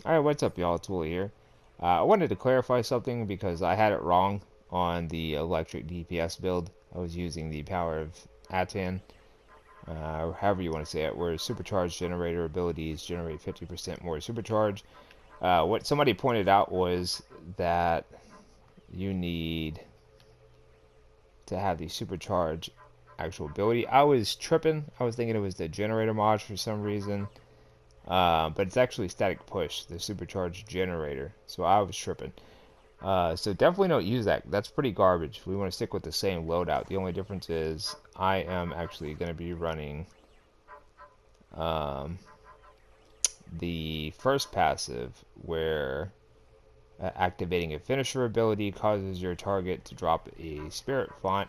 Alright, what's up y'all? It's Willie here. I wanted to clarify something because I had it wrong on the electric DPS build. I was using the power of Atan, or however you want to say it, where supercharged generator abilities generate 50% more supercharge. What somebody pointed out was that you need to have the supercharge actual ability. I was tripping. I was thinking it was the generator mod for some reason. But it's actually static push, the supercharged generator. So I was tripping. So definitely don't use that. That's pretty garbage. We want to stick with the same loadout. The only difference is I am actually going to be running um, the first passive where activating a finisher ability causes your target to drop a spirit font.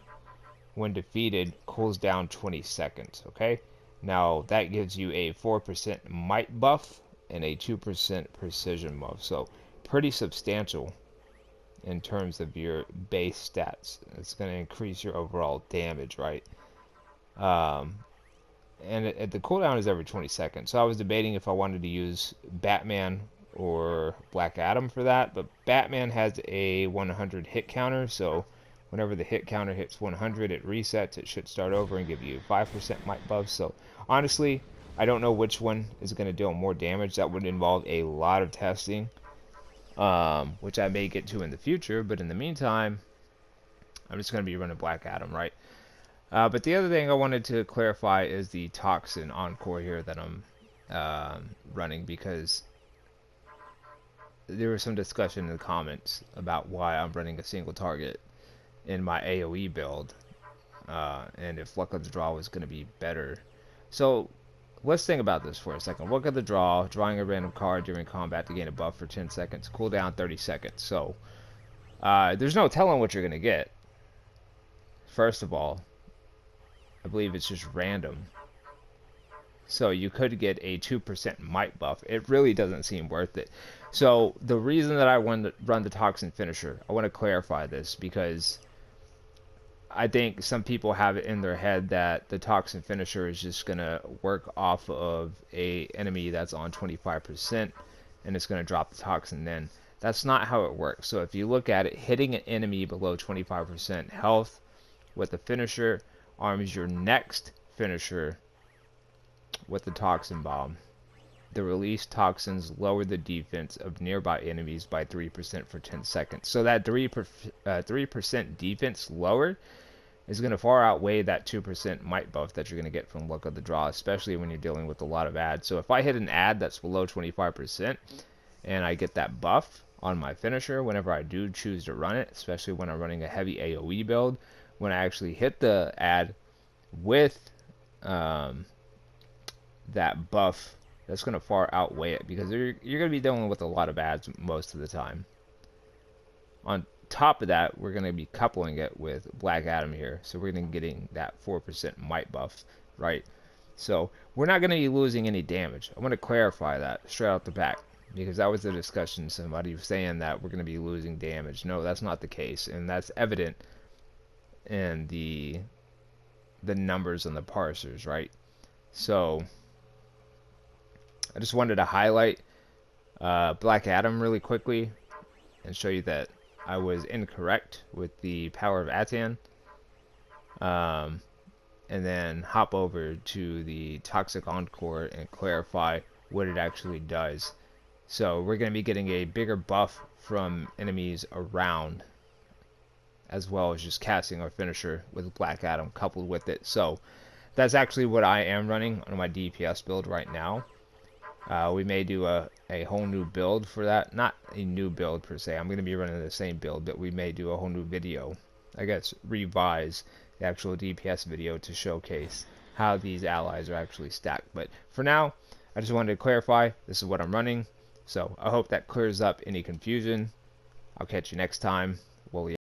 When defeated, cools down 20 seconds. Okay? Now, that gives you a 4% might buff and a 2% precision buff. So, pretty substantial in terms of your base stats. It's going to increase your overall damage, right? And the cooldown is every 20 seconds. So, I was debating if I wanted to use Batman or Black Adam for that. But Batman has a 100 hit counter, so whenever the hit counter hits 100, it resets. It should start over and give you 5% might buff. So honestly, I don't know which one is going to deal more damage. That would involve a lot of testing, which I may get to in the future. But in the meantime, I'm just going to be running Black Adam, right? But the other thing I wanted to clarify is the Toxin Encore here that I'm running, because there was some discussion in the comments about why I'm running a single target in my AoE build, and if Luck of the Draw was going to be better. So let's think about this for a second. Luck of the Draw, drawing a random card during combat to gain a buff for 10 seconds, cooldown 30 seconds. So there's no telling what you're going to get. First of all, I believe it's just random. So you could get a 2% might buff. It really doesn't seem worth it. So the reason that I want to run the Toxin Finisher, I want to clarify this because I think some people have it in their head that the Toxin Finisher is just going to work off of a enemy that's on 25% and it's going to drop the Toxin then. That's not how it works. So if you look at it, hitting an enemy below 25% health with the Finisher arms your next Finisher with the Toxin Bomb. The released toxins lower the defense of nearby enemies by 3% for 10 seconds. So that 3% defense lowered is going to far outweigh that 2% might buff that you're going to get from Luck of the Draw, especially when you're dealing with a lot of ads. So if I hit an ad that's below 25% and I get that buff on my finisher whenever I do choose to run it, especially when I'm running a heavy AoE build, when I actually hit the ad with that buff, that's going to far outweigh it, because you're going to be dealing with a lot of ads most of the time. On top of that, we're going to be coupling it with Black Adam here, so we're going to be getting that 4% might buff, right? So we're not going to be losing any damage. I want to clarify that straight out the back, because that was the discussion. Somebody was saying that we're going to be losing damage. No, that's not the case, and that's evident in the numbers on the parsers, right? So I just wanted to highlight Black Adam really quickly and show you that I was incorrect with the power of Atan. And then hop over to the Toxic Encore and clarify what it actually does. So we're going to be getting a bigger buff from enemies around, as well as just casting our finisher with Black Adam coupled with it. So that's actually what I am running on my DPS build right now. We may do a whole new build for that. Not a new build per se. I'm going to be running the same build, but we may do a whole new video. I guess revise the actual DPS video to showcase how these allies are actually stacked. But for now, I just wanted to clarify this is what I'm running. So I hope that clears up any confusion. I'll catch you next time. We'll